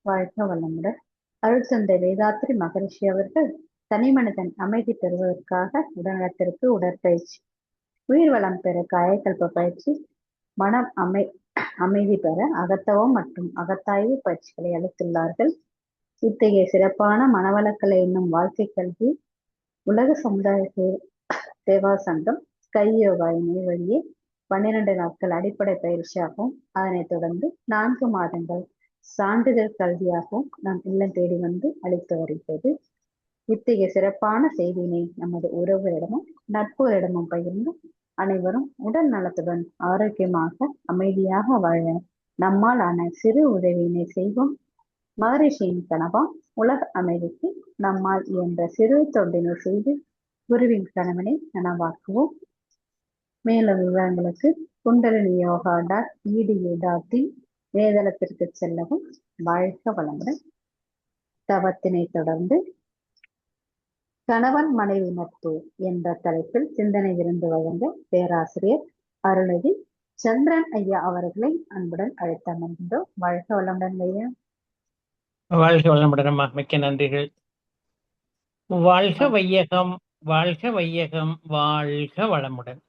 வாழ்க வளமுடன். அருட்தந்தை வேதாத்ரி மகரிஷி அவர்கள் தனிமனிதன் அமைதி பெறுவதற்காக உடல்நலத்திற்கு உடற்பயிற்சி, உயிர் வளம் பெற காயக்கல்ப பயிற்சி, மனம் அமைதி பெற அகத்தவம் மற்றும் அகத்தாய்வு பயிற்சிகளை அளித்துள்ளார்கள். இத்தகைய சிறப்பான மனவளக்கலை என்னும் வாழ்க்கை கல்வி உலக சமுதாய சேவா சங்கம் ஸ்கை யோகா இணைய வழியே 12 நாட்கள் அடிப்படை பயிற்சியாகவும், அதனைத் தொடர்ந்து 4 மாதங்கள் சான்றிதழ் கல்வியாகவும் நம் இல்லம் தேடி வந்து அளித்து வருகிறது. இத்தகைய சிறப்பான செய்தியினை நமது உறவுகளிடமும் நட்புகளிடமும் பகிர்ந்து அனைவரும் உடல் நலத்துடன் ஆரோக்கியமாக அமைதியாக வாழ நம்மால் ஆன சிறு உதவியினை செய்வோம். மகரிஷியின் கனவாம் உலக அமைதிக்கு நம்மால் இயன்ற சிறு தொண்டினை செய்து குருவின் கனவினை நனவாக்குவோம். மேலும் விவரங்களுக்கு குண்டலினி யோகா.edu.in இணையதளத்திற்கு செல்லவும். வாழ்க வளமுடன். தவத்தினை தொடர்ந்து கணவன் மனைவி நட்பு என்ற தலைப்பில் சிந்தனை விருந்து வழங்க பேராசிரியர் அருள்நிதி சந்திரன் ஐயா அவர்களை அன்புடன் அழைத்தமர்கின்றோம். வாழ்க வளமுடன் ஐயா. வாழ்க வளமுடன் அம்மா, மிக்க நன்றிகள். வாழ்க வையகம், வாழ்க வையகம், வாழ்க வளமுடன்.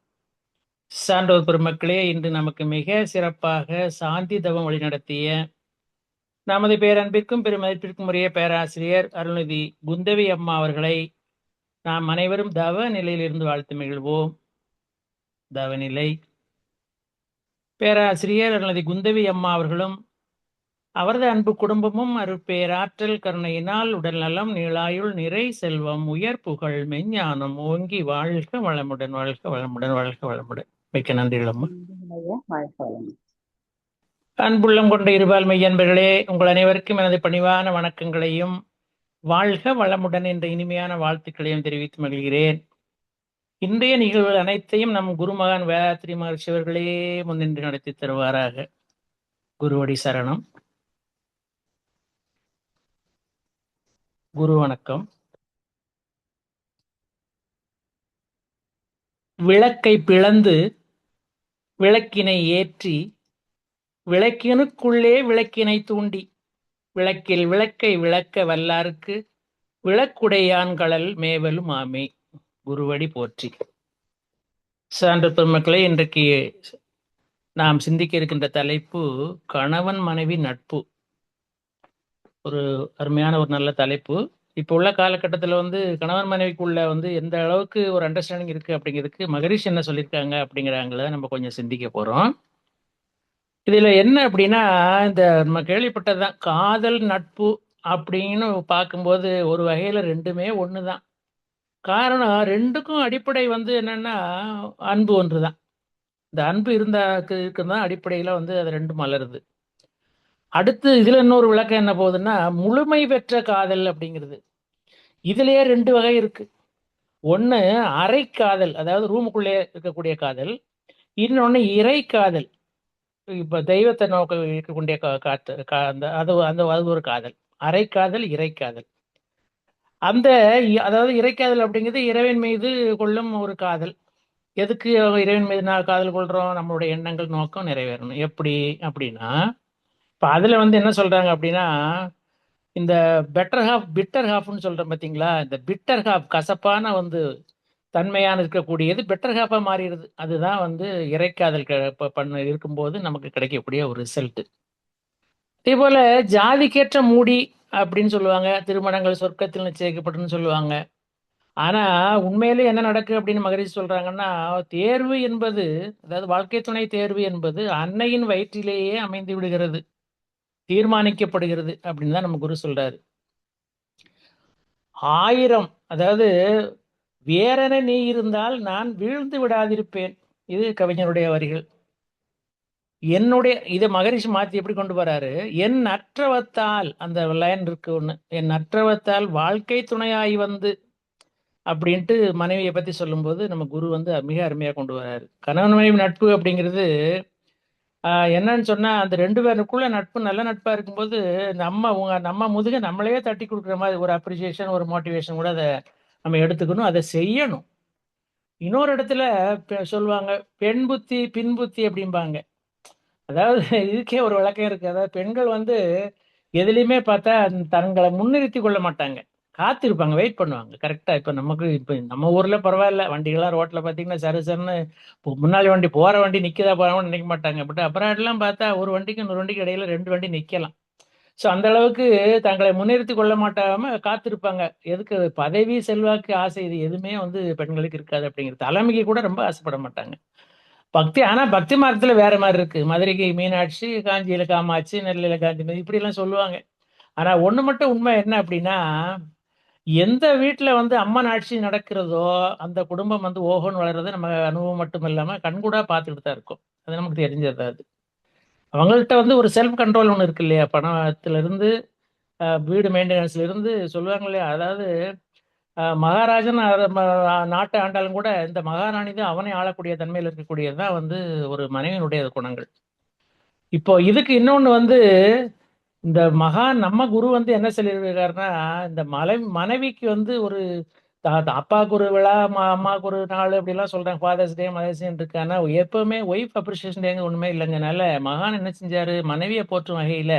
சான்றோர் பெருமக்களே, இன்று நமக்கு மிக சிறப்பாக சாந்தி தவம் வழிநடத்திய நமது பேரன்பிற்கும் பெருமதிப்பிற்கும் உரிய பேராசிரியர் அருள்நிதி குந்தவி அம்மா அவர்களை நாம் அனைவரும் தவ நிலையிலிருந்து வாழ்த்து மகிழ்வோம். தவநிலை. பேராசிரியர் அருள்நிதி குந்தவி அம்மா அவர்களும் அவரது அன்பு குடும்பமும் அருட்பேராற்றல் கருணையினால் உடல் நலம், நீளாயுள், நிறை செல்வம், உயர் புகழ், மெஞ்ஞானம் ஓங்கி வாழ்க வளமுடன், வாழ்க வளமுடன், வாழ்க வளமுடன். மிக்க நன்றிகள் அம்மா. அன்புள்ளம் கொண்ட இருபால் மெய்யன்பர்களே, உங்கள் அனைவருக்கும் எனது பணிவான வணக்கங்களையும் வாழ்க வளமுடன் என்ற இனிமையான வாழ்த்துக்களையும் தெரிவித்து மகிழ்கிறேன். இன்றைய நிகழ்வுகள் அனைத்தையும் நம் குருமகான் வேதாத்ரி மகரிஷி அவர்களே முன்னின்று நடத்தி தருவாராக. குருவடி சரணம். குரு வணக்கம். விளக்கை பிளந்து விளக்கினை ஏற்றி விளக்கினுக்குள்ளே விளக்கினை தூண்டி விளக்கில் விளக்கை விளக்க வல்லாருக்கு விளக்குடையான்களல் மேவலும் ஆமே. குருவடி போற்றி. சான்று பெருமக்களே, இன்றைக்கு நாம் சிந்திக்க இருக்கின்ற தலைப்பு கணவன் மனைவி நட்பு. ஒரு அருமையான ஒரு நல்ல தலைப்பு. இப்போ உள்ள காலகட்டத்தில் கணவன் மனைவிக்குள்ள எந்த அளவுக்கு ஒரு அண்டர்ஸ்டாண்டிங் இருக்கு அப்படிங்கிறதுக்கு மகரிஷி என்ன சொல்லியிருக்காங்க அப்படிங்கிறாங்கள நம்ம கொஞ்சம் சிந்திக்க போறோம். இதுல என்ன அப்படின்னா, இந்த நம்ம கேள்விப்பட்டதுதான் காதல் நட்பு அப்படின்னு பார்க்கும்போது ஒரு வகையில ரெண்டுமே ஒண்ணுதான். காரணம், ரெண்டுக்கும் அடிப்படை என்னன்னா அன்பு ஒன்றுதான். இந்த அன்பு இருக்குதான் அடிப்படையில அது ரெண்டும் மலருது. அடுத்து இதுல இன்னொரு விளக்கம் என்ன போகுதுன்னா, முழுமை பெற்ற காதல் அப்படிங்கிறது. இதுலயே ரெண்டு வகை இருக்கு. ஒண்ணு அரை காதல், அதாவது ரூமுக்குள்ளே இருக்கக்கூடிய காதல். இன்னொன்னு இறை காதல். இப்ப தெய்வத்தை நோக்க இருக்கக்கூடிய அது ஒரு காதல். அரை காதல், இறை காதல். அதாவது இறைக்காதல் அப்படிங்கிறது இறைவன் மீது கொள்ளும் ஒரு காதல். எதுக்கு இறைவன் மீது நான் காதல் கொள்றோம்? நம்மளுடைய எண்ணங்கள், நோக்கம் நிறைவேறணும். எப்படி அப்படின்னா, இப்ப அதுல என்ன சொல்றாங்க அப்படின்னா, இந்த பெட்டர் ஹாஃப் பிட்டர் ஹாஃப்னு சொல்றேன் பாத்தீங்களா? இந்த பிட்டர் ஹாஃப் கசப்பான தன்மையான இருக்கக்கூடியது பெட்டர் ஹாஃபா மாறிடுது. அதுதான் இறைக்காதல் பண்ண இருக்கும்போது நமக்கு கிடைக்கக்கூடிய ஒரு ரிசல்ட். அதே போல ஜாதிக்கேற்ற மூடி அப்படின்னு சொல்லுவாங்க. திருமணங்கள் சொர்க்கத்தில் நிச்சயிக்கப்பட்டுன்னு சொல்லுவாங்க. ஆனா உண்மையிலே என்ன நடக்கு அப்படின்னு மகரிஷி சொல்றாங்கன்னா, தேர்வு என்பது, அதாவது வாழ்க்கை துணை தேர்வு என்பது அன்னையின் வயிற்றிலேயே அமைந்து விடுகிறது, தீர்மானிக்கப்படுகிறது அப்படின்னு தான் நம்ம குரு சொல்றாரு. 1000, அதாவது வேறென நீ இருந்தால் நான் வீழ்ந்து விடாதிருப்பேன். இது கவிஞருடைய வரிகள். இதை மகரிஷி மாத்தி எப்படி கொண்டு வராரு? என் அற்றவத்தால், அந்த லைன் இருக்கு ஒண்ணு, என் அற்றவத்தால் வாழ்க்கை துணையாய் அப்படின்ட்டு மனைவியை பத்தி சொல்லும்போது நம்ம குரு மிக அருமையா கொண்டு வராரு. கணவன் மனைவி நட்பு அப்படிங்கிறது என்னன்னு சொன்னா, அந்த 2 பேருக்குள்ள நட்பு நல்ல நட்பா இருக்கும்போது நம்ம முதுக நம்மளையே தட்டி கொடுக்குற மாதிரி ஒரு அப்ரிசியேஷன், ஒரு மோட்டிவேஷன் கூட அதை நம்ம எடுத்துக்கணும், அதை செய்யணும். இன்னொரு இடத்துல சொல்லுவாங்க, பெண் புத்தி பின் புத்தி அப்படிம்பாங்க. அதாவது இதுக்கே ஒரு விளக்கம் இருக்கு. அதாவது பெண்கள் எதுலையுமே பார்த்தா தங்களை முன்னிறுத்தி கொள்ள மாட்டாங்க. காத்திருப்பாங்க, வெயிட் பண்ணுவாங்க. கரெக்டா இப்ப நமக்கு இப்ப நம்ம ஊர்ல பரவாயில்ல, வண்டிகள்லாம் ரோட்ல பாத்தீங்கன்னா சரு சருன்னு முன்னாடி வண்டி போற வண்டி நிக்குதா போறான்னு நினைக்க மாட்டாங்க. பட் அப்புறம் எல்லாம் பார்த்தா ஒரு வண்டிக்கு இன்னொரு வண்டிக்கு இடையில 2 வண்டி நிக்கலாம். சோ அந்த அளவுக்கு தங்களை முன்னிறுத்தி கொள்ள மாட்டாம காத்திருப்பாங்க. எதுக்கு பதவி, செல்வாக்கு, ஆசை இது எதுவுமே வந்து பெண்களுக்கு இருக்காது அப்படிங்கிறது. தலைமைக்கு கூட ரொம்ப ஆசைப்பட மாட்டாங்க. பக்தி ஆனா பக்தி மார்க்கத்துல வேற மாதிரி இருக்கு. மதுரைக்கு மீனாட்சி, காஞ்சியில காமாட்சி, நெல்லையில காந்திமதி இப்படி எல்லாம் சொல்லுவாங்க. ஆனா ஒண்ணு மட்டும் உண்மை என்ன அப்படின்னா, எந்த வீட்டுல வந்து அம்மன் ஆட்சி நடக்கிறதோ அந்த குடும்பம் வந்து ஓஹோன்னு வளர்றது நம்ம அனுபவம் மட்டும் இல்லாம கண்கூடா பார்த்துட்டு தான் இருக்கும். அது நமக்கு தெரிஞ்சது. அது அவங்கள்ட்ட வந்து ஒரு செல்ஃப் கண்ட்ரோல் ஒண்ணு இருக்கு இல்லையா? பணத்துல இருந்து வீடு மெயின்டெனன்ஸ்ல இருந்து சொல்லுவாங்க இல்லையா? அதாவது மகாராஜன் நாட்டை ஆண்டாலும் கூட இந்த மகாராணி தான் அவனை ஆளக்கூடிய தன்மையில் இருக்கக்கூடியதுதான் வந்து ஒரு மனைவியினுடைய குணங்கள். இப்போ இதுக்கு இன்னொன்னு வந்து இந்த நம்ம குரு வந்து என்ன சொல்லியிருக்காருன்னா, இந்த மனைவிக்கு வந்து ஒரு அப்பாவுக்கு ஒரு விழா, அம்மாவுக்கு ஒரு நாள் அப்படிலாம் சொல்றாங்க. ஃபாதர்ஸ் டே, மதர்ஸ் டே இருக்கு. ஆனா எப்பவுமே ஒய்ஃப் அப்ரிசியேஷன் டேங்க ஒண்ணுமே இல்லைங்கனால மகான் என்ன செஞ்சாரு, மனைவியை போற்றும் வகையில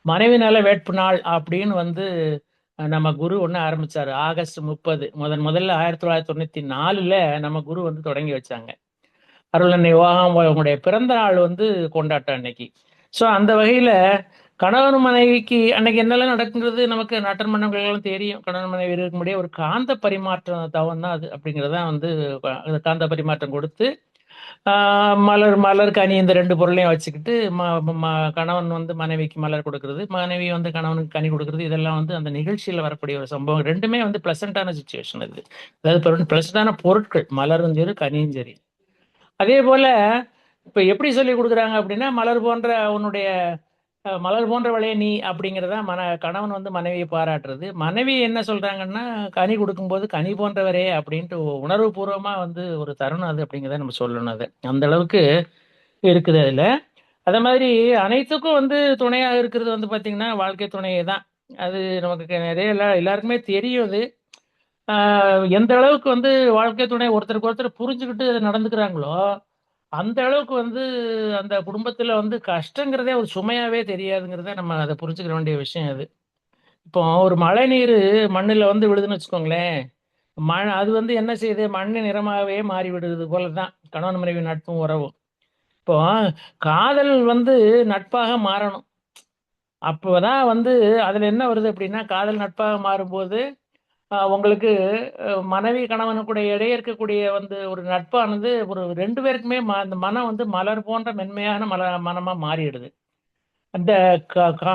மனைவி நல வேட்பு நாள் அப்படின்னு வந்து நம்ம குரு ஒண்ணு ஆரம்பிச்சாரு. ஆகஸ்ட் 30 முதல்ல 1994ல நம்ம குரு வந்து தொடங்கி வச்சாங்க. அருளன்னை உங்களுடைய பிறந்த நாள் வந்து கொண்டாட்டம் அன்னைக்கு. ஸோ அந்த வகையில கணவன் மனைவிக்கு அன்னைக்கு என்னெல்லாம் நடக்குங்கிறது நமக்கு நாட்டன் மன்னர்களும் தெரியும். கணவன் மனைவி இருக்கக்கூடிய ஒரு காந்த பரிமாற்றம் தவம் தான் அது. அப்படிங்கிறதான் வந்து காந்த பரிமாற்றம் கொடுத்து மலர் மலர் கனி இந்த 2 பொருளையும் வச்சுக்கிட்டு கணவன் வந்து மனைவிக்கு மலர் கொடுக்கறது, மனைவி வந்து கணவனுக்கு கனி கொடுக்கறது, இதெல்லாம் வந்து அந்த நிகழ்ச்சியில வரக்கூடிய ஒரு சம்பவம். ரெண்டுமே வந்து பிளசண்டான சுச்சுவேஷன் இது. அதாவது பிளசண்டான பொருட்கள், மலரும் சரி கனியும் சரி. அதே போல இப்ப எப்படி சொல்லி கொடுக்குறாங்க அப்படின்னா, மலர் போன்றவளே நீ அப்படிங்கிறதா கணவன் வந்து மனைவியை பாராட்டுறது. மனைவி என்ன சொல்றாங்கன்னா, கனி கொடுக்கும்போது கனி போன்றவரே அப்படின்ட்டு உணர்வு பூர்வமா வந்து ஒரு தருணம் அது அப்படிங்கிறத நம்ம சொல்லணும். அது அந்த அளவுக்கு இருக்குது அதுல. அதே மாதிரி அனைத்துக்கும் வந்து துணையாக இருக்கிறது வந்து பாத்தீங்கன்னா வாழ்க்கை துணையே தான். அது நமக்கு நிறைய எல்லாருக்குமே தெரியும். அது எந்த அளவுக்கு வந்து வாழ்க்கை துணை ஒருத்தருக்கு ஒருத்தர் புரிஞ்சுக்கிட்டு நடந்துக்கிறாங்களோ அந்த அளவுக்கு வந்து அந்த குடும்பத்துல வந்து கஷ்டங்கிறதே ஒரு சுமையாவே தெரியாதுங்கிறத நம்ம அதை புரிஞ்சுக்க வேண்டிய விஷயம் அது. இப்போ ஒரு மழை நீர் மண்ணுல வந்து விழுதுன்னு வச்சுக்கோங்களேன். அது வந்து என்ன செய்யுது, மண்ணு நிறமாவே மாறி விடுறது போலதான் கணவன் மனைவி நட்பும் உறவும். இப்போ காதல் வந்து நட்பாக மாறணும். அப்போதான் வந்து அதுல என்ன வருது அப்படின்னா, காதல் நட்பாக மாறும்போது உங்களுக்கு மனைவி கணவனுக்குடைய இடையே இருக்கக்கூடிய வந்து ஒரு நட்பானது ஒரு 2 பேருக்குமே அந்த மனம் வந்து மலர் போன்ற மென்மையான மனமா மாறிடுது. அந்த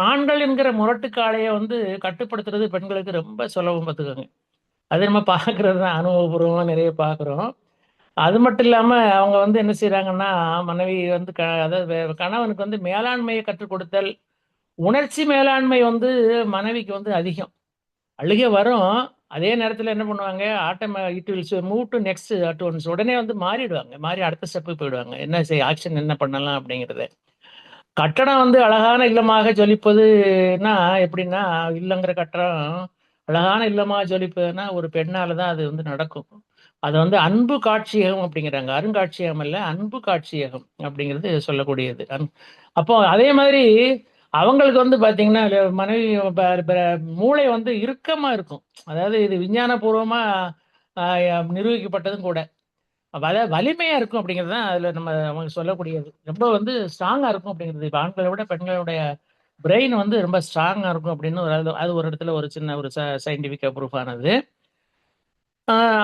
ஆண்கள் என்கிற முரட்டுக்காளைய வந்து கட்டுப்படுத்துறது பெண்களுக்கு ரொம்ப சுலபம் பார்த்துக்கோங்க. அது நம்ம பார்க்கறது தான், அனுபவபூர்வமா நிறைய பார்க்குறோம். அது மட்டும் இல்லாம அவங்க வந்து என்ன செய்யறாங்கன்னா, மனைவி வந்து அதாவது கணவனுக்கு வந்து மேலாண்மையை கற்றுக் கொடுத்தல், உணர்ச்சி மேலாண்மை வந்து மனைவிக்கு வந்து அதிகம். அழுகை வரும். அதே நேரத்துல என்ன பண்ணுவாங்க, it will move to next at once. உடனே வந்து மாறிடுவாங்க. மாறி அடுத்த ஸ்டெப்புக்கு போயிடுவாங்க. என்ன ஆக்ஷன் என்ன பண்ணலாம் அப்படிங்கிறது. கட்டடம் வந்து அழகான இல்லமாக ஜொலிப்பதுன்னா எப்படின்னா, இல்லங்கிற கட்டடம் அழகான இல்லமா ஜொலிப்பதுன்னா ஒரு பெண்ணால தான் அது வந்து நடக்கும். அது வந்து அன்பு காட்சியகம் அப்படிங்கிறாங்க. அருங்காட்சியகம் அல்ல, அன்பு காட்சியகம் அப்படிங்கிறது சொல்லக்கூடியது. அப்போ அதே மாதிரி அவங்களுக்கு வந்து பாத்தீங்கன்னா மனைவி மூளை வந்து இறுக்கமா இருக்கும். அதாவது இது விஞ்ஞான பூர்வமா நிரூபிக்கப்பட்டதும் கூட. வலிமையா இருக்கும் அப்படிங்கிறது தான் அதுல நம்ம அவங்க சொல்லக்கூடியது. ரொம்ப வந்து ஸ்ட்ராங்கா இருக்கும் அப்படிங்கிறது. இப்ப ஆண்களை விட பெண்களுடைய பிரெயின் வந்து ரொம்ப ஸ்ட்ராங்கா இருக்கும் அப்படின்னு அது ஒரு இடத்துல ஒரு சின்ன ஒரு சயின்டிபிக்கா ப்ரூஃப் ஆனது.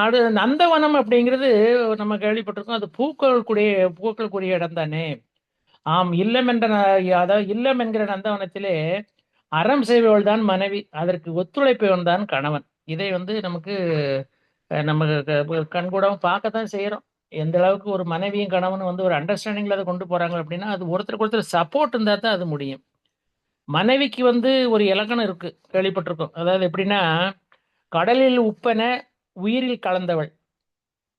அது நந்தவனம் அப்படிங்கிறது நம்ம கேள்விப்பட்டிருக்கோம். அது பூக்கள் கூடிய இடம் தானே. ஆம், இல்லம் என்ற அதாவது இல்லம் என்கிற நந்தவனத்திலே அறம் செய்பவள் தான் மனைவி, அதற்கு ஒத்துழைப்பவன் தான் கணவன். இதை வந்து நமக்கு நம்ம கண்கூடாவும் பார்க்கத்தான் செய்யறோம். எந்த அளவுக்கு ஒரு மனைவியும் கணவனும் வந்து ஒரு அண்டர்ஸ்டாண்டிங்ல அதை கொண்டு போறாங்க அப்படின்னா, அது ஒருத்தருக்கு ஒருத்தர் சப்போர்ட் இருந்தா தான் அது முடியும். மனைவிக்கு வந்து ஒரு இலக்கணம் இருக்கு, கேள்விப்பட்டிருக்கோம். அதாவது எப்படின்னா, கடலில் உப்பென உயிரில் கலந்தவள்,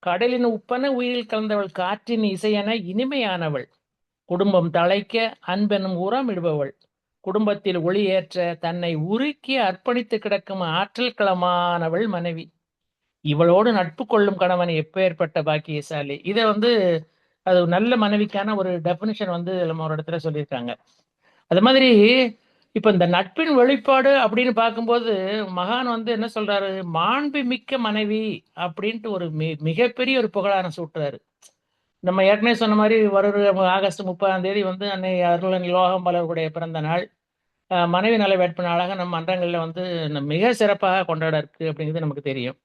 கடலின் உப்பென உயிரில் கலந்தவள், காற்றின் இசையென இனிமையானவள், குடும்பம் தழைக்க அன்பெனும் உரம் இடுபவள், குடும்பத்தில் ஒளி ஏற்ற தன்னை உருக்கி அர்ப்பணித்து கிடக்கும் ஆற்றல் களமானவள் மனைவி, இவளோடு நட்பு கொள்ளும் கணவன் எப்பேற்பட்ட பாக்கியசாலி. இதை வந்து அது நல்ல மனைவிக்கான ஒரு டெபினிஷன் வந்து நம்ம ஒரு இடத்துல சொல்லியிருக்காங்க. அது மாதிரி இப்ப இந்த நட்பின் வெளிப்பாடு அப்படின்னு பார்க்கும்போது மகான் வந்து என்ன சொல்றாரு, மாண்புமிக்க மனைவி அப்படின்ட்டு ஒரு மிகப்பெரிய ஒரு புகழாரம் சூட்டுறாரு. நம்ம ஏற்கனவே சொன்ன மாதிரி வருகிற ஆகஸ்ட் 30ஆம் தேதி வந்து அன்னை அருளன் லோகம் மலருடைய பிறந்த நாள். மனைவி நல வேட்பு நாளாக நம்ம மன்றங்கள்ல வந்து மிக சிறப்பாக கொண்டாட இருக்கு அப்படிங்கிறது நமக்கு தெரியும்.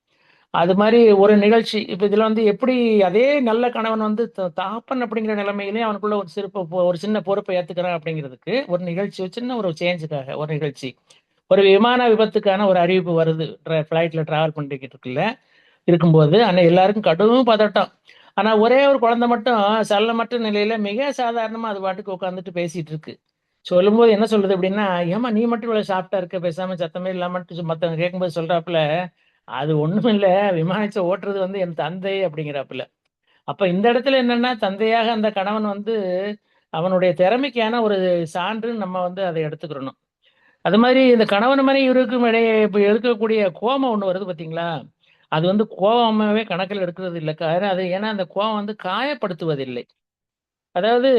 அது மாதிரி ஒரு நிகழ்ச்சி இப்ப இதுல வந்து எப்படி அதே நல்ல கணவன் வந்து தகப்பன் அப்படிங்கிற நிலைமையிலே அவனுக்குள்ள ஒரு ஒரு சின்ன பொறுப்பை ஏத்துக்கிறான் அப்படிங்கிறதுக்கு ஒரு நிகழ்ச்சி, ஒரு சின்ன ஒரு சேஞ்சுக்காக ஒரு நிகழ்ச்சி. ஒரு விமான விபத்துக்கான ஒரு அறிவிப்பு வருது. ஃபிளைட்ல டிராவல் பண்ணிக்கிட்டு இருக்கும்போது அன்னை எல்லாருக்கும் கடும் பதட்டம். ஆனா ஒரே ஒரு குழந்தை மட்டும் சல்லமற்ற நிலையில மிக சாதாரணமா அது பாட்டுக்கு உட்காந்துட்டு பேசிட்டு இருக்கு. சொல்லும்போது என்ன சொல்லுது அப்படின்னா, ஏமா நீ மட்டும் இவ்வளவு சாப்பிட்டா இருக்க, பேசாம சத்தமே இல்லாமட்டு மத்தவங்க கேட்கும்போது சொல்றாப்புல, அது ஒண்ணும் இல்ல, விமானத்தை ஓட்டுறது வந்து என் தந்தை அப்படிங்கிறாப்புல. அப்ப இந்த இடத்துல என்னன்னா, தந்தையாக அந்த கணவன் வந்து அவனுடைய திறமைக்கான ஒரு சான்றுன்னு நம்ம வந்து அதை எடுத்துக்கிறணும். அது மாதிரி இந்த கணவன் மனைவி இருக்கும் இடையே இப்ப இருக்கக்கூடிய கோபம் ஒண்ணு வருது பாத்தீங்களா? அது வந்து கோபமாவே கணக்கில் எடுக்கிறது இல்ல. அது ஏன்னா அந்த கோபம் வந்து காயப்படுத்துவதில்லை. அதாவது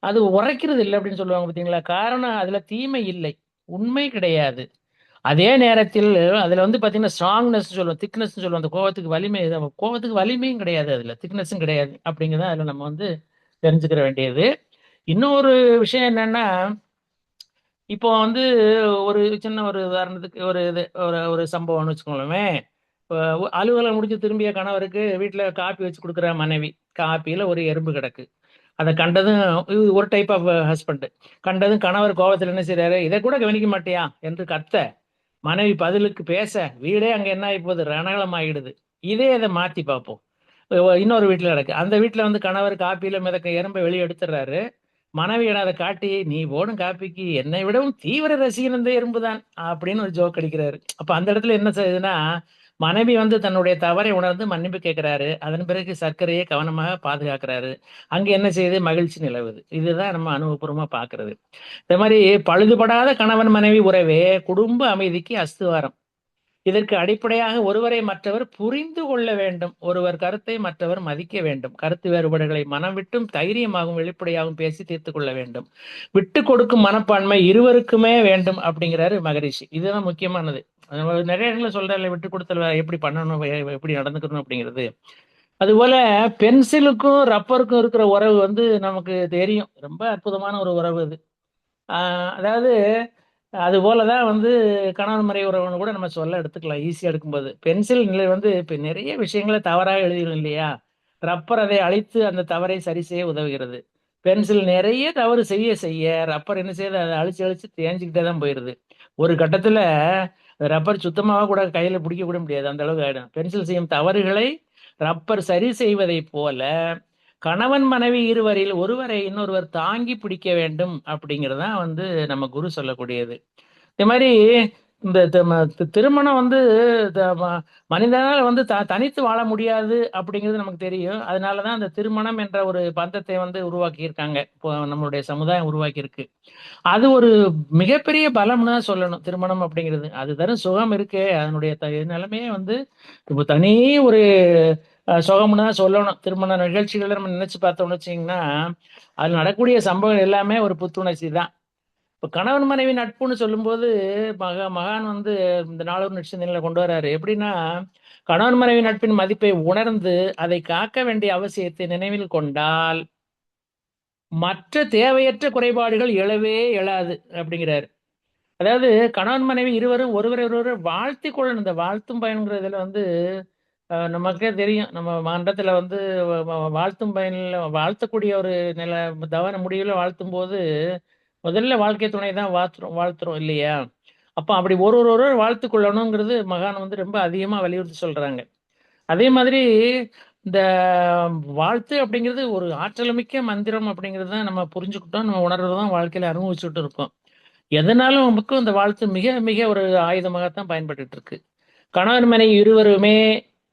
அது உரைக்கிறது இல்ல அப்படின்னு சொல்லுவாங்க பாத்தீங்களா? காரணம் அதுல தீமை இல்லை. உண்மை கிடையாது. அதே நேரத்தில் அதுல வந்து பாத்தீங்கன்னா ஸ்ட்ராங்னஸ் சொல்லுவோம், திக்னஸ் சொல்லுவோம். அந்த கோவத்துக்கு வலிமை, கோவத்துக்கு வலிமையும் கிடையாது, அதுல திக்னஸும் கிடையாது அப்படிங்கிறத அதுல நம்ம வந்து தெரிஞ்சுக்கிற வேண்டியது. இன்னொரு விஷயம் என்னன்னா, இப்போ வந்து ஒரு சின்ன ஒரு உதாரணத்துக்கு ஒரு இது ஒரு ஒரு சம்பவம்னு வச்சுக்கோங்களேன். அலுவலகம் முடிஞ்சு திரும்பிய கணவருக்கு வீட்டுல காப்பி வச்சு கொடுக்குற மனைவி, காப்பியில ஒரு எறும்பு கிடக்கு. அதை கண்டதும் இது ஒரு டைப் ஆஃப் ஹஸ்பண்ட். கண்டதும் கணவர் கோவத்தில் என்ன செய்றாரு, இதை கூட கவனிக்க மாட்டியா என்று கத்த, மனைவி பதிலுக்கு பேச, வீடே அங்க என்ன ஆகி போகுது, ரணகளம் ஆகிடுது. இதே இதை மாத்தி பார்ப்போம். இன்னொரு வீட்டுல நடக்கு. அந்த வீட்டுல வந்து கணவர் காப்பியில மிதக்க எறும்பை வெளியே எடுத்துறாரு. மனைவியிடம் அதை காட்டி, நீ போடும் காப்பிக்கு என்னை விடவும் தீவிர ரசிகன் இந்த எறும்பு தான் அப்படின்னு ஒரு ஜோக் அடிக்கிறாரு. அப்ப அந்த இடத்துல என்ன செய்யுதுன்னா, மனைவி வந்து தன்னுடைய தவறை உணர்ந்து மன்னிப்பு கேட்கிறாரு. அதன் பிறகு சர்க்கரையை கவனமாக பாதுகாக்கிறாரு. அங்க என்ன செய்யுது, மகிழ்ச்சி நிலவுது. இதுதான் நம்ம அனுபவபூர்வமா பாக்குறது. இந்த மாதிரி பழுதுபடாத கணவன் மனைவி உறவே குடும்ப அமைதிக்கு அஸ்திவாரம். இதற்கு அடிப்படையாக ஒருவரை மற்றவர் புரிந்து கொள்ள வேண்டும். ஒருவர் கருத்தை மற்றவர் மதிக்க வேண்டும். கருத்து வேறுபாடுகளை மனம் விட்டும் தைரியமாகவும் வெளிப்படையாகவும் பேசி தீர்த்து கொள்ள வேண்டும். விட்டு கொடுக்கும் மனப்பான்மை இருவருக்குமே வேண்டும் அப்படிங்கிறாரு மகரிஷி. இதுதான் முக்கியமானது. நிறைய இடத்துல சொல்றாரு, விட்டு கொடுத்தல் எப்படி பண்ணணும், எப்படி நடந்துக்கணும் அப்படிங்கிறது. அதுபோல பென்சிலுக்கும் ரப்பருக்கும் இருக்கிற உறவு வந்து நமக்கு தெரியும். ரொம்ப அற்புதமான ஒரு உறவு அது. அதாவது அது போலதான் வந்து கணவன் மனைவி உறவுன்னு கூட நம்ம சொல்ல எடுத்துக்கலாம், ஈஸியா எடுக்கும்போது. பென்சில் நிலை வந்து இப்ப நிறைய விஷயங்களை தவறாக எழுதிடும் இல்லையா? ரப்பர் அதை அழித்து அந்த தவறை சரி செய்ய உதவுகிறது. பென்சில் நிறைய தவறு செய்ய செய்ய ரப்பர் என்ன செய்யுது, அதை அழிச்சு அழிச்சு தேஞ்சுக்கிட்டே தான் போயிருது. ஒரு கட்டத்துல ரப்பர் சுத்தமாக கூட கையில பிடிக்க கூட முடியாது, அந்த அளவுக்கு ஆயிடும். பென்சில் செய்யும் தவறுகளை ரப்பர் சரி செய்வதை போல கணவன் மனைவி இருவரில் ஒருவரை இன்னொருவர் தாங்கி பிடிக்க வேண்டும் அப்படிங்கறதுதான் வந்து நம்ம குரு சொல்லக்கூடியது. இதே மாதிரி இந்த திருமணம் வந்து மனிதனால் வந்து தனித்து வாழ முடியாது அப்படிங்கிறது நமக்கு தெரியும். அதனாலதான் அந்த திருமணம் என்ற ஒரு பந்தத்தை வந்து உருவாக்கி இருக்காங்க. இப்போ நம்மளுடைய சமுதாயம் உருவாக்கி இருக்கு. அது ஒரு மிகப்பெரிய பலம்னு தான் சொல்லணும். திருமணம் அப்படிங்கிறது அது தரும் சுகம் இருக்கே, அதனுடைய நிலைமையே வந்து இப்போ தனி ஒரு சுகம்னு தான் சொல்லணும். திருமண நிகழ்ச்சிகளை நம்ம நினைச்சு பார்த்தோம்னு வச்சிங்கன்னா, அதில் நடக்கக்கூடிய சம்பவங்கள் எல்லாமே ஒரு புத்துணர்ச்சி தான். இப்போ கணவன் மனைவி நட்புன்னு சொல்லும்போது மகான் வந்து இந்த நாளொரு நட்சத்திரங்களை கொண்டு வர்றாரு. எப்படின்னா, கணவன் மனைவி நட்பின் மதிப்பை உணர்ந்து அதை காக்க வேண்டிய அவசியத்தை நினைவில் கொண்டால் மற்ற தேவையற்ற குறைபாடுகள் எழவே எழாது அப்படிங்கிறாரு. அதாவது கணவன் மனைவி இருவரும் ஒருவரை ஒருவர் வாழ்த்தி கொள்ளணும். இந்த வாழ்த்தும் பயன்கிறதுல வந்து நமக்கே தெரியும். நம்ம மன்றத்துல வந்து வாழ்த்தும் பயனில் வாழ்த்தக்கூடிய ஒரு நில தவண முடிவுல வாழ்த்தும் போது முதல்ல வாழ்க்கை துணை தான் வாழ்த்துறோம் இல்லையா? அப்ப அப்படி ஒருவர் வாழ்த்து கொள்ளணுங்கிறது மகான் வந்து ரொம்ப அதிகமா வலியுறுத்தி சொல்றாங்க. அதே மாதிரி இந்த வாழ்த்து அப்படிங்கிறது ஒரு ஆற்றலுமிக்க மந்திரம் அப்படிங்கிறது தான் நம்ம புரிஞ்சுக்கிட்டோம், நம்ம உணர்றதும் வாழ்க்கையில அனுபவிச்சுட்டு இருக்கோம். எதனாலும் நமக்கும் இந்த வாழ்த்து மிக மிக ஒரு ஆயுதமாகத்தான் பயன்பட்டு இருக்கு. கணவன் மனைவி இருவருமே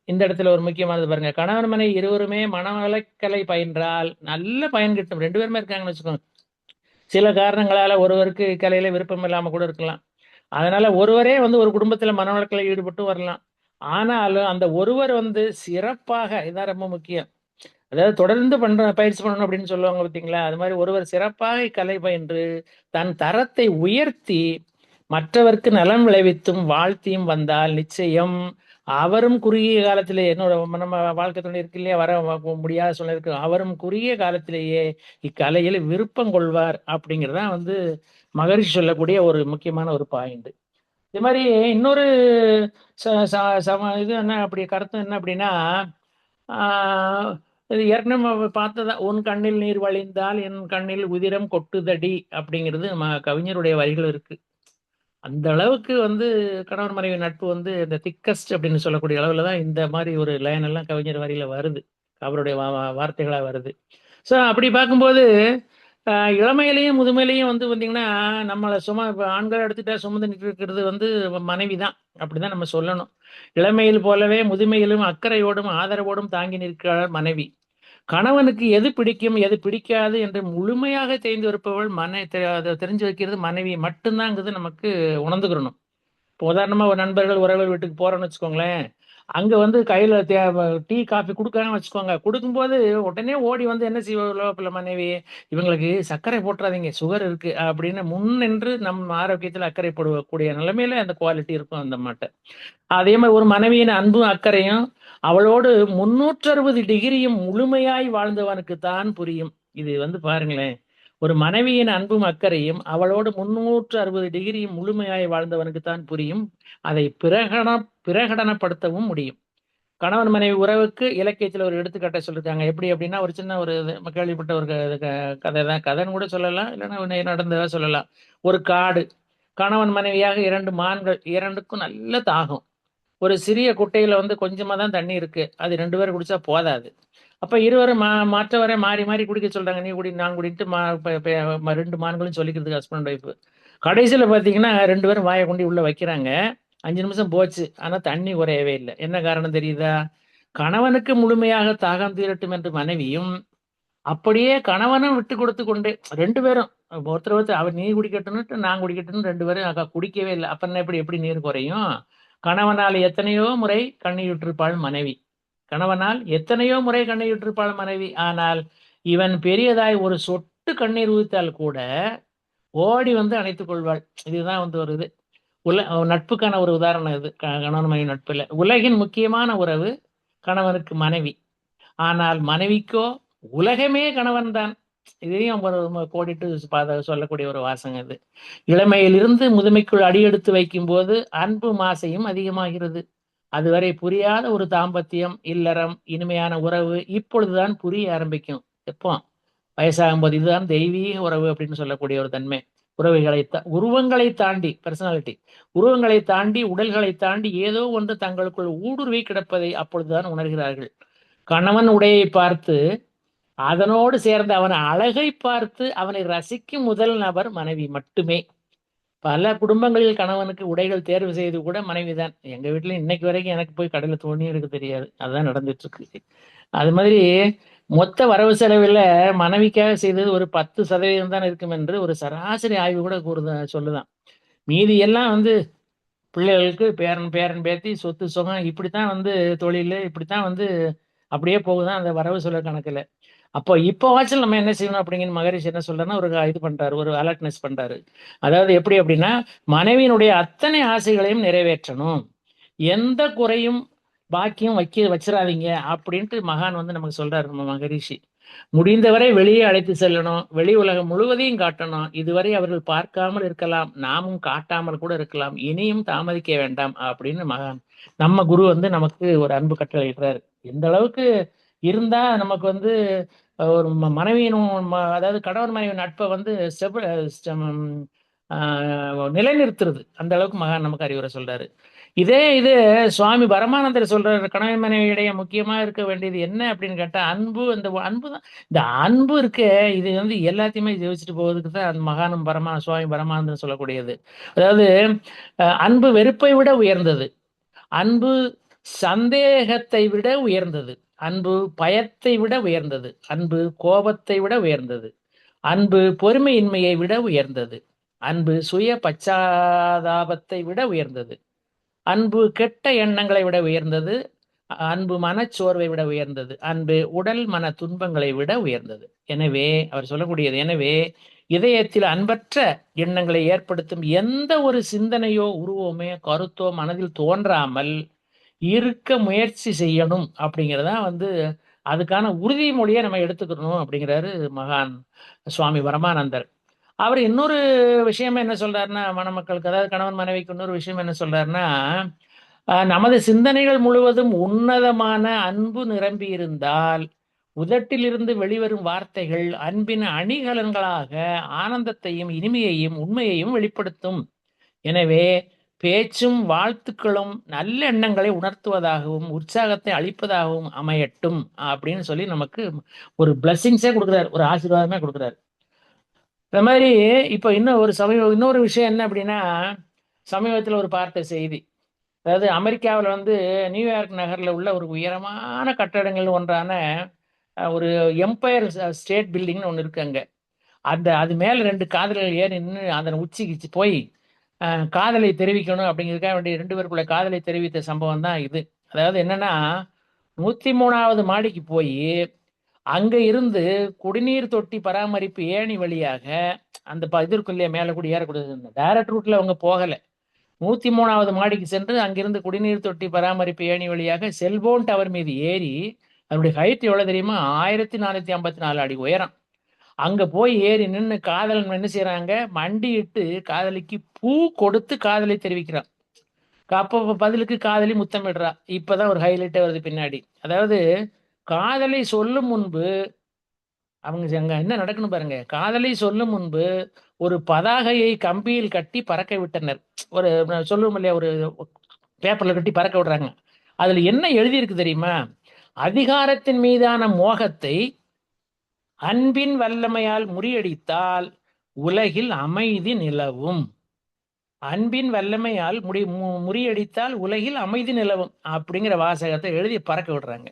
இந்த இடத்துல ஒரு முக்கியமானது பாருங்க. கணவன் மனைவி இருவருமே மனவளக்கலை பயின்றால் நல்ல பயன் கிட்டும். 2 பேருமே இருக்காங்கன்னு வச்சுக்கோங்க. சில காரணங்களால ஒருவருக்கு கலையில விருப்பம் இல்லாம கூட இருக்கலாம். அதனால ஒருவரே வந்து ஒரு குடும்பத்துல மனவளக்கலை ஈடுபட்டு வரலாம். ஆனாலும் அந்த ஒருவர் வந்து சிறப்பாக, இதான் ரொம்ப முக்கியம். அதாவது தொடர்ந்து பயிற்சி பண்ணணும் அப்படின்னு சொல்லுவாங்க பார்த்தீங்களா? அது மாதிரி ஒருவர் சிறப்பாக கலை பயின்று தன் தரத்தை உயர்த்தி மற்றவர்க்கு நலம் விளைவித்தும் வாழ்த்தியும் வந்தால் நிச்சயம் அவரும் குறுகிய காலத்திலே என்னோட நம்ம வாழ்க்கை துணை இருக்கு இல்லையா, முடியாத சூழ்நிலை இருக்கு, அவரும் குறுகிய காலத்திலேயே இக்கலையில் விருப்பம் கொள்வார் அப்படிங்கிறதான் மகரிஷி சொல்லக்கூடிய ஒரு முக்கியமான ஒரு பாயிண்ட். இது மாதிரி இன்னொரு இது என்ன அப்படி கருத்து என்ன அப்படின்னா, இது ஏற்கனவே நம்ம பார்த்ததா, உன் கண்ணில் நீர் வழிந்தால் என் கண்ணில் உதிரம் கொட்டுதடி அப்படிங்கிறது நம்ம கவிஞருடைய வரிகள் இருக்கு. அந்த அளவுக்கு கணவன் மனைவி நட்பு இந்த திக்கஸ்ட் அப்படின்னு சொல்லக்கூடிய அளவுல தான் இந்த மாதிரி ஒரு லைன் எல்லாம் கவிஞர் வரியில வருது, அவருடைய வார்த்தைகளா வருது. ஸோ அப்படி பார்க்கும்போது இளமையிலையும் முதுமையிலையும் பார்த்தீங்கன்னா நம்மளை இப்போ ஆண்கள் எடுத்துட்டா சுமந்து இருக்கிறது மனைவி தான், அப்படிதான் நம்ம சொல்லணும். இளமையில் போலவே முதுமையிலும் அக்கறையோடும் ஆதரவோடும் தாங்கி நிற்கிறார் மனைவி. கணவனுக்கு எது பிடிக்கும் எது பிடிக்காது என்று முழுமையாக தெரிந்து இருப்பவள் அதை தெரிஞ்சு வைக்கிறது மனைவி மட்டும்தாங்கிறது நமக்கு உணர்ந்துக்கிறணும். இப்போ உதாரணமா ஒரு நண்பர்கள் உறவுகள் வீட்டுக்கு போறோம்னு வச்சுக்கோங்களேன், அங்க கையில டீ காஃபி கொடுக்காம வச்சுக்கோங்க, கொடுக்கும்போது உடனே ஓடி என்ன செய்வாங்க மனைவி, இவங்களுக்கு சர்க்கரை போட்டுறாதீங்க சுகர் இருக்கு அப்படின்னு முன்னின்று நம் ஆரோக்கியத்தில் அக்கறை போடக்கூடிய நிலைமையில அந்த குவாலிட்டி இருக்கும் அந்த மாட்டை. அதே மாதிரி ஒரு மனைவியின் அன்பும் அக்கறையும் அவளோடு 360 டிகிரியும் முழுமையாய் வாழ்ந்தவனுக்கு தான் புரியும். இது பாருங்களேன், ஒரு மனைவியின் அன்பும் அக்கறையும் அவளோடு 360 டிகிரியும் முழுமையாய் வாழ்ந்தவனுக்கு தான் புரியும். அதை பிரகடனப்படுத்தவும் முடியும். கணவன் மனைவி உறவுக்கு இலக்கியத்தில் ஒரு எடுத்துக்காட்டை சொல்லிருக்காங்க. எப்படி அப்படின்னா, ஒரு சின்ன ஒரு கேள்விப்பட்ட ஒரு கதை தான், கதைன்னு கூட சொல்லலாம், இல்லைன்னா நடந்ததா சொல்லலாம். ஒரு காடு, கணவன் மனைவியாக 2 மான்கள், இரண்டுக்கும் நல்ல தாகம். ஒரு சிறிய குட்டையில கொஞ்சமா தான் தண்ணி இருக்கு, அது 2 பேரும் குடிச்சா போதாது. அப்ப இருவரும் மற்றவரை மாறி மாறி குடிக்க சொல்றாங்க, நீ குடி நான் குடிட்டு 2 மான்களும் சொல்லிக்கிறதுக்கு ஹஸ்பண்ட் ஒய்ஃப். கடைசியில பாத்தீங்கன்னா 2 பேரும் வாயை கொண்டு உள்ள வைக்கிறாங்க. 5 நிமிஷம் போச்சு, ஆனா தண்ணி குறையவே இல்லை. என்ன காரணம் தெரியுதா? கணவனுக்கு முழுமையாக தாகம் தீரட்டும் என்று மனைவியும், அப்படியே கணவனும் விட்டு கொடுத்து கொண்டே 2 பேரும் ஒருத்தர் அவர் நீ குடிக்கட்டும்னு நான் குடிக்கட்டும்னு 2 பேரும் குடிக்கவே இல்லை. அப்ப எப்படி நீர் குறையும்? கணவனால் எத்தனையோ முறை கண்ணீரிட்டிருப்பாள் மனைவி, கணவனால் எத்தனையோ முறை கண்ணீரிட்டிருப்பாள் மனைவி. ஆனால் இவன் பெரியதாய் ஒரு சொட்டு கண்ணீர் ஊதித்தால் கூட ஓடி அணைத்துக் கொள்வாள். இதுதான் ஒரு இது நட்புக்கான ஒரு உதாரணம். இது கணவன் மனைவி நட்புல உலகின் முக்கியமான உறவு கணவனுக்கு மனைவி. ஆனால் மனைவிக்கோ உலகமே கணவன் தான். இதையும் கோடிட்டு சொல்லக்கூடிய ஒரு வாசகம் இது. இளமையிலிருந்து முதுமைக்குள் அடியெடுத்து வைக்கும் போது அன்பு மாசையும் அதிகமாகிறது. அதுவரை புரியாத ஒரு தாம்பத்தியம், இல்லறம், இனிமையான உறவு இப்பொழுதுதான் புரிய ஆரம்பிக்கும். எப்போ வயசாகும் போது இதுதான் தெய்வீக உறவு அப்படின்னு சொல்லக்கூடிய ஒரு தன்மை. உருவங்களை தாண்டி, பர்சனாலிட்டி உருவங்களை தாண்டி, உடல்களை தாண்டி ஏதோ ஒன்று தங்களுக்குள் ஊடுருவி கிடப்பதை அப்பொழுதுதான் உணர்கிறார்கள். கணவன் உடையை பார்த்து அதனோடு சேர்ந்த அவன் அழகை பார்த்து அவனை ரசிக்கும் முதல் நபர் மனைவி மட்டுமே. பல குடும்பங்களில் கணவனுக்கு உடைகள் தேர்வு செய்து கூட மனைவிதான். எங்க வீட்டுல இன்னைக்கு வரைக்கும் எனக்கு போய் கடையில துணி எடுக்க தெரியாது, அதுதான் நடந்துட்டு இருக்கு. அது மாதிரி மொத்த வரவு செலவில் மனைவிக்காக செய்தது ஒரு 10% தான் இருக்கும் என்று ஒரு சராசரி ஆய்வு கூட சொல்லுதான். மீதி எல்லாம் பிள்ளைகளுக்கு பேரன் பேத்தி சொத்து சுகம் இப்படித்தான் தொழில் இப்படித்தான் அப்படியே போகுதான் அந்த வரவு செலவு கணக்குல. அப்போ இப்போ வாட்சில் நம்ம என்ன செய்யணும் அப்படிங்கிற மகரிஷி என்ன சொல்றேன்னா ஒரு இது பண்றாரு, ஒரு அலர்ட்னஸ் பண்றாரு. அதாவது எப்படி அப்படின்னா, மனைவியினுடைய அத்தனை ஆசைகளையும் நிறைவேற்றணும், எந்த குறையும் பாக்கியம் வச்சிடாதீங்க அப்படின்ட்டு மகான் நமக்கு சொல்றாரு நம்ம மகரிஷி. முடிந்தவரை வெளியே அழைத்து செல்லணும், வெளி உலகம் முழுவதையும் காட்டணும். இதுவரை அவர்கள் பார்க்காமல் இருக்கலாம், நாமும் காட்டாமல் கூட இருக்கலாம், இனியும் தாமதிக்க வேண்டாம் அப்படின்னு மகான் நம்ம குரு நமக்கு ஒரு அன்பு கட்டளையிடுறாரு. எந்த அளவுக்கு இருந்தா நமக்கு ஒரு மனைவியின் அதாவது கணவன் மனைவி நட்பை நிலைநிறுத்துறது, அந்த அளவுக்கு மகான் நமக்கு அறிவுரை சொல்றாரு. இது சுவாமி பரமானந்தர் சொல்றாரு, கணவன் மனைவியிடையே முக்கியமா இருக்க வேண்டியது என்ன அப்படின்னு கேட்டா அன்பு. அந்த அன்பு தான், இந்த அன்பு இருக்கு, இது எல்லாத்தையுமே ஜெயிச்சுட்டு போவதுக்கு தான் அந்த மகானும் சுவாமி பரமானந்தர் சொல்லக்கூடியது. அதாவது அன்பு வெறுப்பை விட உயர்ந்தது, அன்பு சந்தேகத்தை விட உயர்ந்தது, அன்பு பயத்தை விட உயர்ந்தது, அன்பு கோபத்தை விட உயர்ந்தது, அன்பு பொறுமையின்மையை விட உயர்ந்தது, அன்பு சுய பச்சாதாபத்தை விட உயர்ந்தது, அன்பு கெட்ட எண்ணங்களை விட உயர்ந்தது, அன்பு மனச்சோர்வை விட உயர்ந்தது, அன்பு உடல் மன துன்பங்களை விட உயர்ந்தது. எனவே அவர் சொல்லக்கூடியது, எனவே இதயத்தில் அன்பற்ற எண்ணங்களை ஏற்படுத்தும் எந்த ஒரு சிந்தனையோ உருவமே கருத்தோ மனதில் தோன்றாமல் இருக்க முயற்சி செய்யணும் அப்படிங்கிறதா அதுக்கான உறுதிமொழியை நம்ம எடுத்துக்கணும் அப்படிங்கிறாரு மகான் சுவாமி பரமானந்தர். அவர் இன்னொரு விஷயம் என்ன சொல்றாருன்னா, மணமக்களுக்கு, அதாவது கணவன் மனைவிக்கு இன்னொரு விஷயம் என்ன சொல்றாருன்னா, நமது சிந்தனைகள் முழுவதும் உன்னதமான அன்பு நிரம்பி இருந்தால் உதட்டிலிருந்து வெளிவரும் வார்த்தைகள் அன்பின் அணிகலன்களாக ஆனந்தத்தையும் இனிமையையும் உண்மையையும் வெளிப்படுத்தும். எனவே பேச்சும் வாழ்த்துக்களும் நல்ல எண்ணங்களை உணர்த்துவதாகவும் உற்சாகத்தை அளிப்பதாகவும் அமையட்டும் அப்படின்னு சொல்லி நமக்கு ஒரு பிளஸ்ஸிங்ஸே கொடுக்குறாரு, ஒரு ஆசீர்வாதமே கொடுக்குறாரு. இந்த மாதிரி இப்போ இன்னொரு விஷயம் என்ன அப்படின்னா, சமீபத்தில் ஒரு பார்த்த செய்தி, அதாவது அமெரிக்காவில் நியூயார்க் நகரில் உள்ள ஒரு உயரமான கட்டடங்கள் ஒன்றான ஒரு எம்பயர் ஸ்டேட் பில்டிங்னு ஒன்று இருக்கு அங்கே. அது மேலே 2 காதலர்கள் ஏறி நின்று அதன் உச்சிக்கு போய் காதலை தெரிவிக்கணும் அப்படிங்கிறதுக்காக வேண்டிய 2 பேருக்குள்ள காதலை தெரிவித்த சம்பவம் தான் இது. அதாவது என்னன்னா, 103வது மாடிக்கு போய் அங்க இருந்து குடிநீர் தொட்டி பராமரிப்பு ஏணி வழியாக அந்த இதற்குள்ளே மேல கூட ஏறக்கூடாது, டைரக்ட் ரூட்ல அவங்க போகல. 103வது மாடிக்கு சென்று அங்கிருந்து குடிநீர் தொட்டி பராமரிப்பு ஏணி வழியாக செல்போன் டவர் மீது ஏறி, அதனுடைய ஹைட் எவ்வளவு தெரியுமா, 1454 அடி உயரம். அங்க போய் ஏறி நின்று காதலன் என்ன செய்யறாங்க, மண்டியிட்டு காதலிக்கு பூ கொடுத்து காதலை தெரிவிக்கிறான். அப்போ பதிலுக்கு காதலி முத்தமிடுறா. இப்பதான் ஒரு ஹைலைட்டே வருது பின்னாடி. அதாவது காதலை சொல்லும் முன்பு அவங்க அங்க என்ன நடக்கணும் பாருங்க, காதலை சொல்லும் முன்பு ஒரு பதாகையை கம்பியில் கட்டி பறக்க விட்டனர். ஒரு சொல்லுவோம் இல்லையா, ஒரு பேப்பர்ல கட்டி பறக்க விடுறாங்க. அதுல என்ன எழுதியிருக்கு தெரியுமா, அதிகாரத்தின் மீதான மோகத்தை அன்பின் வல்லமையால் முறியடித்தால் உலகில் அமைதி நிலவும். அன்பின் வல்லமையால் முறியடித்தால் உலகில் அமைதி நிலவும் அப்படிங்கிற வாசகத்தை எழுதி பறக்க விடுறாங்க.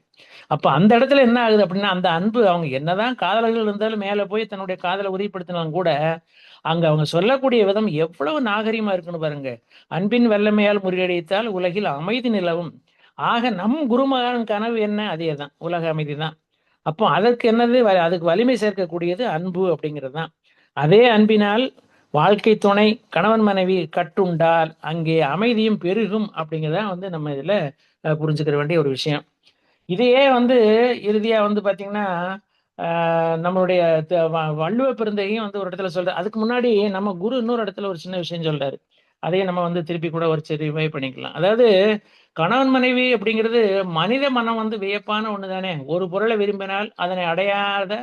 அப்ப அந்த இடத்துல என்ன ஆகுது அப்படின்னா, அந்த அன்பு, அவங்க என்னதான் காதலர்கள் இருந்தாலும் மேல போய் தன்னுடைய காதலை உறுதிப்படுத்தினாலும் கூட அங்க அவங்க சொல்லக்கூடிய விதம் எவ்வளவு நாகரிகமா இருக்குன்னு பாருங்க. அன்பின் வல்லமையால் முறியடித்தால் உலகில் அமைதி நிலவும். ஆக நம் குருமகன் கனவு என்ன, அதே தான், உலக அமைதி தான். அப்போ அதற்கு என்னது, அதுக்கு வலிமை சேர்க்கக்கூடியது அன்பு அப்படிங்கிறது தான். அதே அன்பினால் வாழ்க்கை துணை கணவன் மனைவி கட்டுண்டால் அங்கே அமைதியும் பெருகும் அப்படிங்கிறத நம்ம இதுல புரிஞ்சுக்கிற வேண்டிய ஒரு விஷயம். இதையே இறுதியா பாத்தீங்கன்னா, நம்மளுடைய வள்ளுவ பெருந்தகையும் ஒரு இடத்துல சொல்றாரு. அதுக்கு முன்னாடி நம்ம குரு இன்னொரு இடத்துல ஒரு சின்ன விஷயம் சொல்றாரு, அதையே நம்ம திருப்பி கூட ஒரு சரி ரிவைவ் பண்ணிக்கலாம். அதாவது கணவன் மனைவி அப்படிங்கிறது மனித மனம் வியப்பான ஒண்ணுதானே. ஒரு பொருளை விரும்பினால் அதனை அடையாத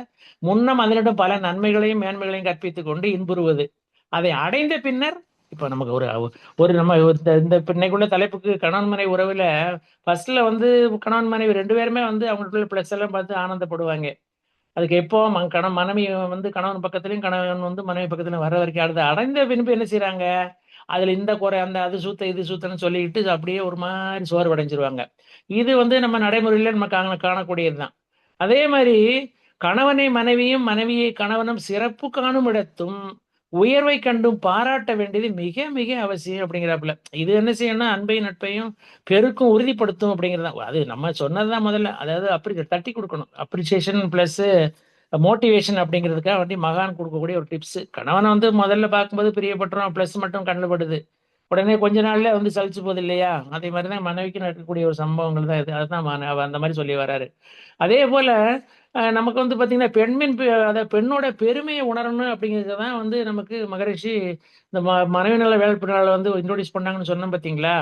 முன்னம் அதனிடம் பல நன்மைகளையும் மேன்மைகளையும் கற்பித்துக் கொண்டு இன்புறுவது, அதை அடைந்த பின்னர் இப்ப நமக்கு நம்ம இந்த இன்னைக்குள்ள தலைப்புக்கு கணவன் மனைவி உறவுல ஃபர்ஸ்ட்ல கணவன் மனைவி 2 பேருமே அவங்களுக்குள்ள பிளஸ் எல்லாம் பார்த்து ஆனந்தப்படுவாங்க. அதுக்கு எப்போ மனைவி கணவன் பக்கத்துலயும் கணவன் மனைவி பக்கத்துலயும் வர வரைக்கும் அடுத்து அடைந்த பின்பு என்ன செய்யறாங்க, அதுல இந்த குறை அந்த அது சூத்த இது சூத்தன்னு சொல்லிட்டு அப்படியே ஒரு மாதிரி சோர்வு அடைஞ்சிருவாங்க. இது நம்ம நடைமுறையில நம்ம காணக்கூடியதுதான். அதே மாதிரி கணவனை மனைவியும் மனைவியை கணவனும் சிறப்பு காணும் இடத்தும் உயர்வை கண்டும் பாராட்ட வேண்டியது மிக மிக அவசியம் அப்படிங்கிறாப்புல. இது என்ன செய்யணும், அன்பையும் நட்பையும் பெருக்கும் உறுதிப்படுத்தும் அப்படிங்கிறதான். அது நம்ம சொன்னதுதான் முதல்ல, அதாவது அப்படி தட்டி கொடுக்கணும். அப்ரிசியேஷன் பிளஸ் மோட்டிவேஷன் அப்படிங்கிறதுக்காக மகான் கொடுக்கக்கூடிய ஒரு டிப்ஸ். கணவனை முதல்ல பார்க்கும்போது பிரியப்பட்டுரும், பிளஸ் மட்டும் கண்ணுபடுது, உடனே கொஞ்ச நாள்ல சலிச்சு போகுது இல்லையா. அதே மாதிரிதான் மனைவிக்கு நடக்கக்கூடிய ஒரு சம்பவங்கள் தான் இது. அதுதான் அந்த மாதிரி சொல்லி வராரு. அதே போல நமக்கு பாத்தீங்கன்னா அதாவது பெண்ணோட பெருமையை உணரணும் அப்படிங்கிறது தான் நமக்கு மகரிஷி இந்த மனைவி நல வேலைப்பு நாள் இன்ட்ரோடியூஸ் பண்ணாங்கன்னு சொன்னோம் பாத்தீங்களா.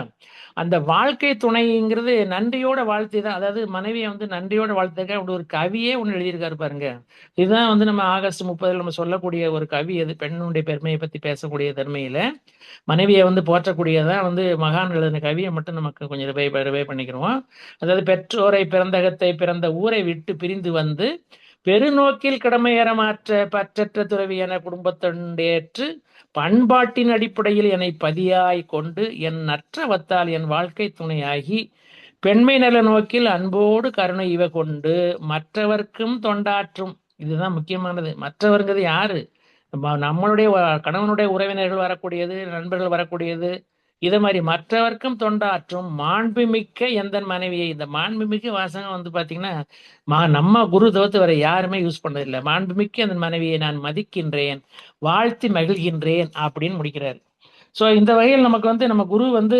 அந்த வாழ்க்கை துணைங்கிறது நன்றியோட வாழ்த்தி தான். அதாவது மனைவியை நன்றியோட வாழ்த்துக்க அப்படி ஒரு கவியே ஒன்று எழுதியிருக்காரு பாருங்க. இதுதான் நம்ம ஆகஸ்ட் 30 நம்ம சொல்லக்கூடிய ஒரு கவி. அது பெண்ணுடைய பெருமையை பத்தி பேசக்கூடிய தன்மையில மனைவியை போற்றக்கூடியதான் மகான் எழுதின கவியை மட்டும் நமக்கு கொஞ்சம் ரிவை பண்ணிக்கிறோம். அதாவது பெற்றோரை பிறந்தகத்தை பிறந்த ஊரை விட்டு பிரிந்து பெருநோக்கில் கடமையறமாற்ற பற்றற்ற துறவி என குடும்பத்தொண்டேற்று பண்பாட்டின் அடிப்படையில் என்னை பதியாய் கொண்டு என் நற்றவத்தால் என் வாழ்க்கை துணையாகி பெண்மை நல நோக்கில் அன்போடு கருணை இவ கொண்டு மற்றவர்க்கும் தொண்டாற்றும். இதுதான் முக்கியமானது. மற்றவர்ங்கிறது யாரு, நம்மளுடைய கணவனுடைய உறவினர்கள் வரக்கூடியது, நண்பர்கள் வரக்கூடியது, இதை மாதிரி மற்றவர்க்கும் தொண்டாற்றும் மாண்புமிக்க எந்தன் மனைவியை. இந்த மாண்புமிக்க வாசகம் வந்து பாத்தீங்கன்னா நம்ம குரு தவிர்த்து வேற யாருமே யூஸ் பண்ணதில்லை. மாண்புமிக்க எந்தன் மனைவியை நான் மதிக்கின்றேன், வாழ்த்தி மகிழ்கின்றேன் அப்படின்னு முடிக்கிறார். ஸோ இந்த வகையில் நமக்கு வந்து நம்ம குரு வந்து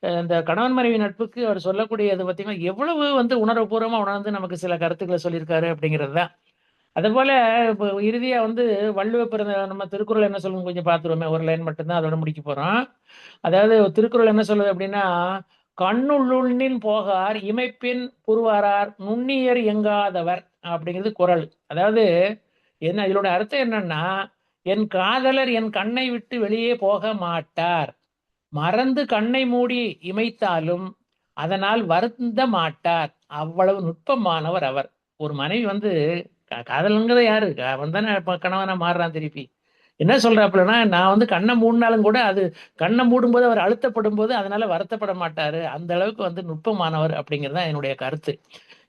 இந்த கணவன் மனைவி நட்புக்கு அவர் சொல்லக்கூடியது பார்த்தீங்கன்னா எவ்வளவு வந்து உணர்வுபூர்வமா உணர்ந்து நமக்கு சில கருத்துக்களை சொல்லியிருக்காரு அப்படிங்கிறது தான். அதே போல இப்போ இறுதியா வந்து வள்ளுவ பிறந்த நம்ம திருக்குறள் என்ன சொல்லுங்க கொஞ்சம் பார்த்துருவோமே. ஒரு லைன் மட்டும்தான் அதோட முடிக்க போறோம். அதாவது திருக்குறள் என்ன சொல்லுது அப்படின்னா, கண்ணுள்ளின் போகார் இமைப்பின் புருவாரார் நுண்ணியர் எங்காதவர் அப்படிங்கிறது குறள். அதாவது என்ன இதோட அர்த்தம் என்னன்னா, என் காதலர் என் கண்ணை விட்டு வெளியே போக மாட்டார், மறந்து கண்ணை மூடி இமைத்தாலும் அதனால் வருந்த மாட்டார், அவ்வளவு நுட்பமானவர் அவர். ஒரு மனைவி வந்து காதலங்கிறது யாரு, அவன் தானே கணவனா மாறுறான் திருப்பி. என்ன சொல்றாப்புலன்னா, நான் வந்து கண்ணை மூடினாலும் கூட அது கண்ணை மூடும்போது அவர் அழுத்தப்படும் போது அதனால வருத்தப்பட மாட்டாரு, அந்த அளவுக்கு வந்து நுட்பமானவர் அப்படிங்கிறது தான் என்னுடைய கருத்து.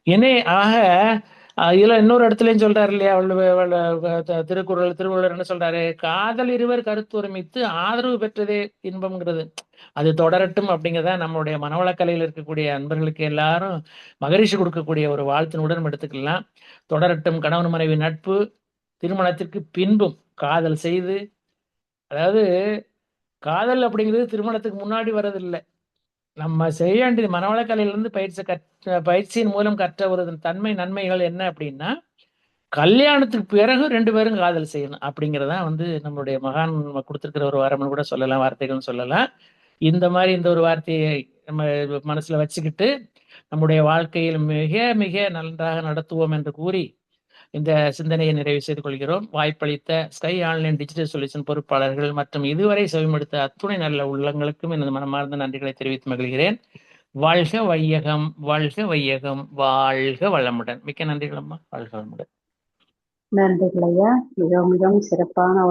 இனே ஆக இதுல இன்னொரு இடத்துலயும் சொல்றாரு இல்லையா, திருக்குறள் என்ன சொல்றாரு, காதல் இருவர் கருத்து ஒருமித்து ஆதரவு பெற்றதே இன்பம்ங்கிறது. அது தொடரட்டும் அப்படிங்கிறத நம்மளுடைய மனவளக்கலையில் இருக்கக்கூடிய அன்பர்களுக்கு எல்லாரும் மகரிஷி கொடுக்கக்கூடிய ஒரு வாழ்த்தினுடன் எடுத்துக்கலாம். தொடரட்டும் கணவன் மனைவி நட்பு, திருமணத்திற்கு பின்பும் காதல் செய்து, அதாவது காதல் அப்படிங்கிறது திருமணத்துக்கு முன்னாடி வர்றதில்லை. நம்ம செய்ய வேண்டியது மனவளக்கலையிலிருந்து பயிற்சியின் மூலம் கற்ற ஒரு தன்மை நன்மைகள் என்ன அப்படின்னா, கல்யாணத்துக்கு பிறகு 2 பேரும் காதல் செய்யணும் அப்படிங்கிறதான் வந்து நம்மளுடைய மகான் கொடுத்துருக்கிற ஒரு வரம்னு கூட சொல்லலாம், வார்த்தைகள்னு சொல்லலாம். இந்த மாதிரி இந்த ஒரு வார்த்தையை நம்ம மனசுல வச்சுக்கிட்டு நம்முடைய வாழ்க்கையில் மிக மிக நன்றாக நடத்துவோம் என்று கூறி இந்த சிந்தனையை நிறைவு செய்து கொள்கிறோம். வாய்ப்பளித்த ஸ்கை ஆன்லைன் டிஜிட்டல் சொல்யூஷன் பொறுப்பாளர்கள் மற்றும் இதுவரை செவிமடுத்த அத்துணை நல்ல உள்ளங்களுக்கும் எனது மனமார்ந்த நன்றிகளை தெரிவித்து மகிழ்கிறேன். வாழ்க வையகம், வாழ்க வையகம், வாழ்க வளமுடன். மிக்க நன்றிகள் அம்மா. வாழ்க வளமுடன். நன்றிகள் ஐயா. மிகவும் மிகவும் சிறப்பான ஒரு